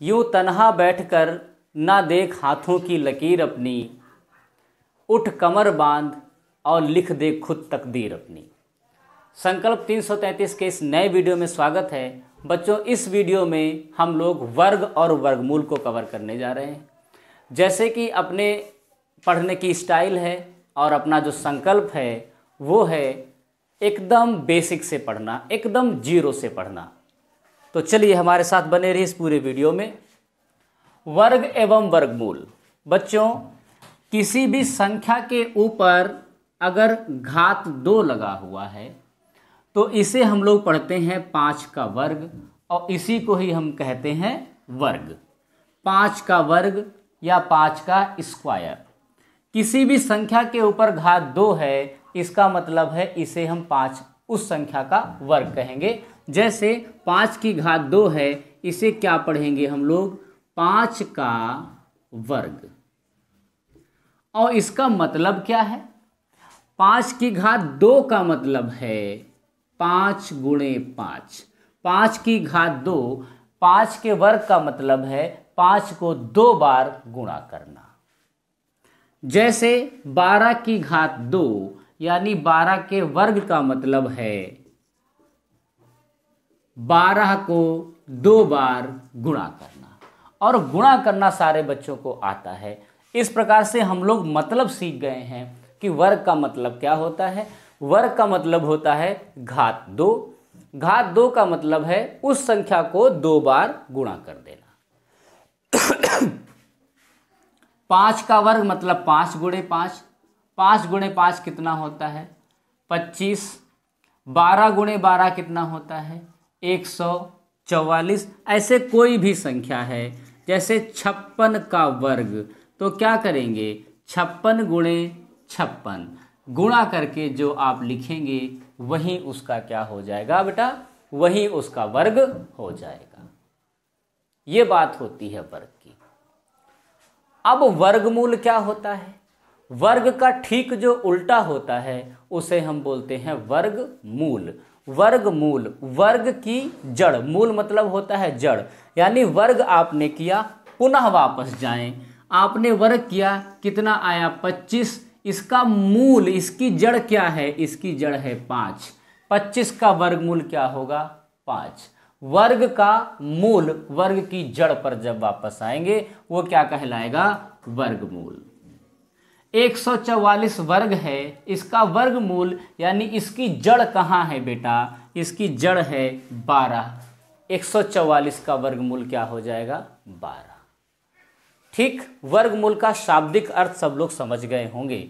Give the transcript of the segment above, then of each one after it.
यूं तन्हा बैठकर ना देख हाथों की लकीर अपनी, उठ कमर बांध और लिख दे खुद तकदीर अपनी। संकल्प 333 के इस नए वीडियो में स्वागत है। बच्चों, इस वीडियो में हम लोग वर्ग और वर्गमूल को कवर करने जा रहे हैं। जैसे कि अपने पढ़ने की स्टाइल है और अपना जो संकल्प है वो है एकदम बेसिक से पढ़ना, एकदम जीरो से पढ़ना। तो चलिए हमारे साथ बने रहिए इस पूरे वीडियो में। वर्ग एवं वर्गमूल। बच्चों, किसी भी संख्या के ऊपर अगर घात 2 लगा हुआ है तो इसे हम लोग पढ़ते हैं 5 का वर्ग और इसी को ही हम कहते हैं वर्ग। 5 का वर्ग या 5 का स्क्वायर। किसी भी संख्या के ऊपर घात 2 है, इसका मतलब है इसे हम 5 उस संख्या का वर्ग कहेंगे। जैसे 5 की घात 2 है, इसे क्या पढ़ेंगे हम लोग? 5 का वर्ग। और इसका मतलब क्या है? 5 की घात 2 का मतलब है 5 गुणे 5। 5 की घात 2, 5 के वर्ग का मतलब है 5 को 2 बार गुणा करना। जैसे 12 की घात 2 यानी 12 के वर्ग का मतलब है 12 को 2 बार गुणा करना। और गुणा करना सारे बच्चों को आता है। इस प्रकार से हम लोग मतलब सीख गए हैं कि वर्ग का मतलब क्या होता है। वर्ग का मतलब होता है घात 2। घात 2 का मतलब है उस संख्या को 2 बार गुणा कर देना। 5 का वर्ग मतलब 5 गुणे 5। 5 गुणे 5 कितना होता है? 25। 12 गुणे 12 कितना होता है? 144। ऐसे कोई भी संख्या है, जैसे 56 का वर्ग, तो क्या करेंगे? 56 गुणे 56 गुणा करके जो आप लिखेंगे वही उसका क्या हो जाएगा बेटा? वही उसका वर्ग हो जाएगा। ये बात होती है वर्ग की। अब वर्गमूल क्या होता है? वर्ग का ठीक जो उल्टा होता है उसे हम बोलते हैं वर्गमूल। वर्गमूल, वर्ग की जड़। मूल मतलब होता है जड़। यानी वर्ग आपने किया, पुनः वापस जाएं। आपने वर्ग किया, कितना आया? 25। इसका मूल, इसकी जड़ क्या है? इसकी जड़ है 5। 25 का वर्गमूल क्या होगा? 5। वर्ग का मूल, वर्ग की जड़ पर जब वापस आएंगे वो क्या कहलाएगा? वर्गमूल। 144 वर्ग है, इसका वर्गमूल यानी इसकी जड़ कहाँ है बेटा? इसकी जड़ है 12। 144 का वर्गमूल क्या हो जाएगा? 12। ठीक, वर्गमूल का शाब्दिक अर्थ सब लोग समझ गए होंगे।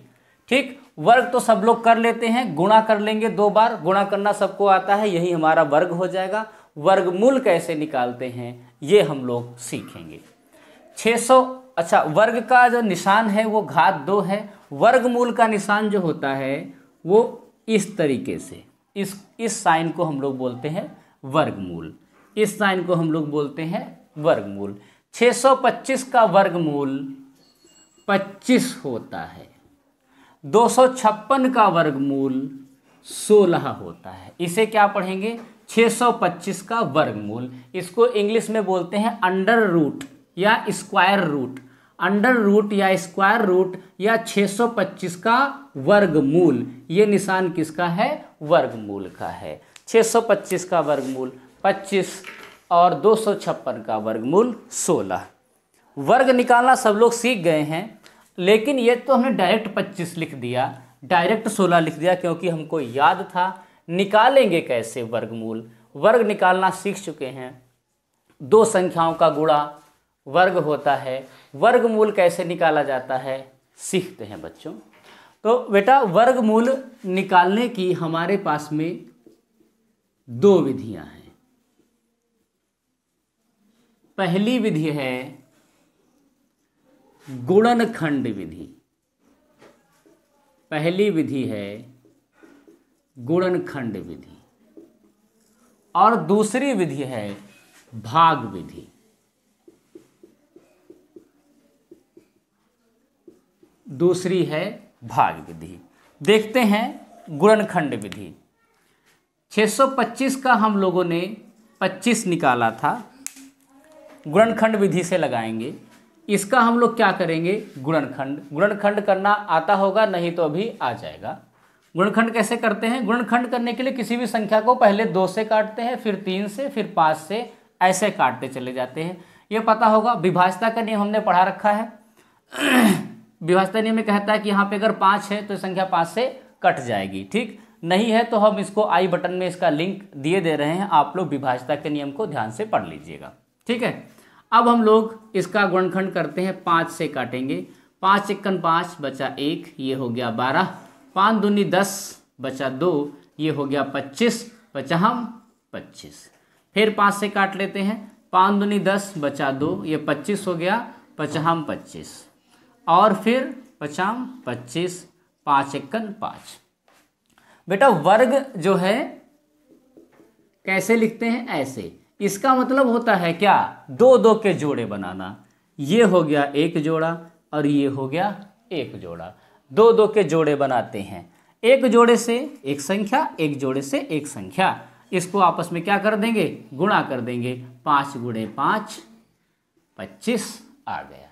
ठीक, वर्ग तो सब लोग कर लेते हैं, गुणा कर लेंगे 2 बार, गुणा करना सबको आता है, यही हमारा वर्ग हो जाएगा। वर्गमूल कैसे निकालते हैं ये हम लोग सीखेंगे। 600। अच्छा, वर्ग का जो निशान है वो घात 2 है। वर्गमूल का निशान जो होता है वो इस तरीके से, इस साइन को हम लोग बोलते हैं वर्गमूल। इस साइन को हम लोग बोलते हैं वर्गमूल। 625 का वर्गमूल 25 होता है। 256 का वर्गमूल 16 होता है। इसे क्या पढ़ेंगे? 625 का वर्गमूल। इसको इंग्लिश में बोलते हैं अंडर रूट या स्क्वायर रूट। अंडर रूट या स्क्वायर रूट या 625 का वर्गमूल, ये निशान किसका है? वर्गमूल का है। 625 का वर्गमूल 25 और 256 का वर्गमूल 16। वर्ग निकालना सब लोग सीख गए हैं, लेकिन ये तो हमने डायरेक्ट 25 लिख दिया, डायरेक्ट 16 लिख दिया क्योंकि हमको याद था। निकालेंगे कैसे वर्गमूल? वर्ग निकालना सीख चुके हैं। 2 संख्याओं का गुणा वर्ग होता है। वर्गमूल कैसे निकाला जाता है सीखते हैं बच्चों। तो बेटा, वर्गमूल निकालने की हमारे पास में 2 विधियां हैं। पहली विधि है गुणनखंड विधि। पहली विधि है गुणनखंड विधि और दूसरी विधि है भाग विधि। दूसरी है भाग विधि। देखते हैं गुणनखंड विधि। 625 का हम लोगों ने 25 निकाला था, गुणनखंड विधि से लगाएंगे। इसका हम लोग क्या करेंगे, गुणनखंड करना आता होगा, नहीं तो अभी आ जाएगा। गुणनखंड कैसे करते हैं, गुणनखंड करने के लिए किसी भी संख्या को पहले 2 से काटते हैं, फिर 3 से, फिर 5 से, ऐसे काटते चले जाते हैं। ये पता होगा, विभाज्यता का नियम हमने पढ़ा रखा है। विभाज्यता नियम में कहता है कि यहाँ पे अगर 5 है तो संख्या 5 से कट जाएगी, ठीक। नहीं है तो हम इसको आई बटन में इसका लिंक दिए दे रहे हैं, आप लोग विभाज्यता के नियम को ध्यान से पढ़ लीजिएगा, ठीक है। अब हम लोग इसका गुणनखंड करते हैं, 5 से काटेंगे। 5 एकन 5 बचा 1, ये हो गया 12। 5 दूनी 10 बचा 2, ये हो गया 25, बचा हम 25। फिर 5 से काट लेते हैं, 5 दूनी 10 बचा 2, ये 25 हो गया, बचा हम 25। और फिर बचा हम 25, 5 एकन 5। बेटा वर्ग जो है कैसे लिखते हैं, ऐसे। इसका मतलब होता है क्या, 2 के जोड़े बनाना। ये हो गया एक जोड़ा और ये हो गया एक जोड़ा, 2 के जोड़े बनाते हैं। एक जोड़े से एक संख्या, एक जोड़े से एक संख्या, इसको आपस में क्या कर देंगे, गुणा कर देंगे। 5 गुणे 5 25 आ गया।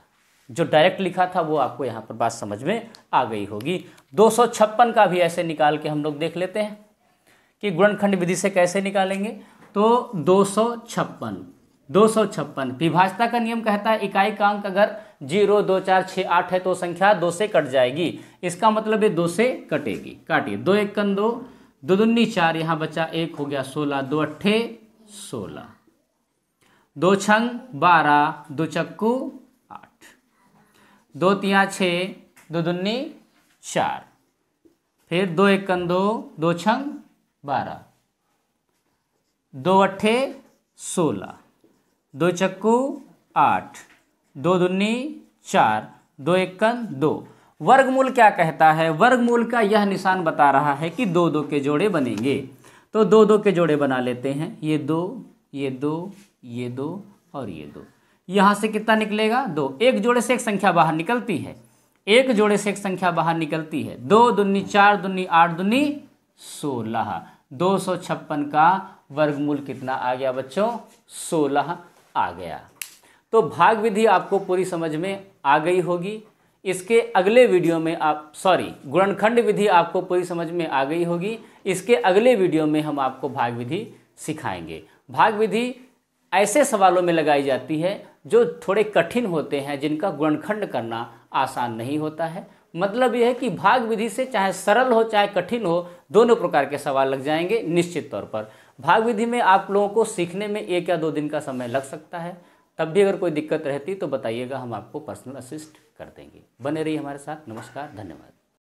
जो डायरेक्ट लिखा था वो आपको यहाँ पर बात समझ में आ गई होगी। 256 का भी ऐसे निकाल के हम लोग देख लेते हैं कि गुणनखंड विधि से कैसे निकालेंगे। तो 256 विभाज्यता का नियम कहता है इकाई का अंक अगर 0 2 4 6 8 है तो संख्या 2 से कट जाएगी। इसका मतलब ये 2 से कटेगी। काटिए, 2 एकन 2, 2 दूनी 4, यहाँ बचा 1 हो गया 16, 2 अट्ठे 16, 2 छंग 12, 2 चक्कू 8, 2 तिया 6, 2 दूनी 4, फिर 2 एकन 2, 2 छंग 12, 2 अट्ठे 16, 2 चक्कू 8, 2 दूनी 4, 2 एकन 2। वर्गमूल क्या कहता है, वर्गमूल का यह निशान बता रहा है कि 2 के जोड़े बनेंगे। तो 2 के जोड़े बना लेते हैं, ये 2, ये 2, ये 2 और ये 2। यहाँ से कितना निकलेगा, 2। एक जोड़े से एक संख्या बाहर निकलती है, एक जोड़े से एक संख्या बाहर निकलती है। 2 दूनी 4 दूनी 8 दूनी 16। 256 का वर्गमूल कितना आ गया बच्चों, 16 आ गया। तो भाग विधि आपको पूरी समझ में आ गई होगी। इसके अगले वीडियो में गुणनखंड विधि आपको पूरी समझ में आ गई होगी। इसके अगले वीडियो में हम आपको भाग विधि सिखाएंगे। भाग विधि ऐसे सवालों में लगाई जाती है जो थोड़े कठिन होते हैं, जिनका गुणनखंड करना आसान नहीं होता है। मतलब यह है कि भाग विधि से चाहे सरल हो चाहे कठिन हो, दोनों प्रकार के सवाल लग जाएंगे निश्चित तौर पर। भाग विधि में आप लोगों को सीखने में 1 या 2 दिन का समय लग सकता है। तब भी अगर कोई दिक्कत रहती तो बताइएगा, हम आपको पर्सनल असिस्ट कर देंगे। बने रहिए हमारे साथ। नमस्कार, धन्यवाद।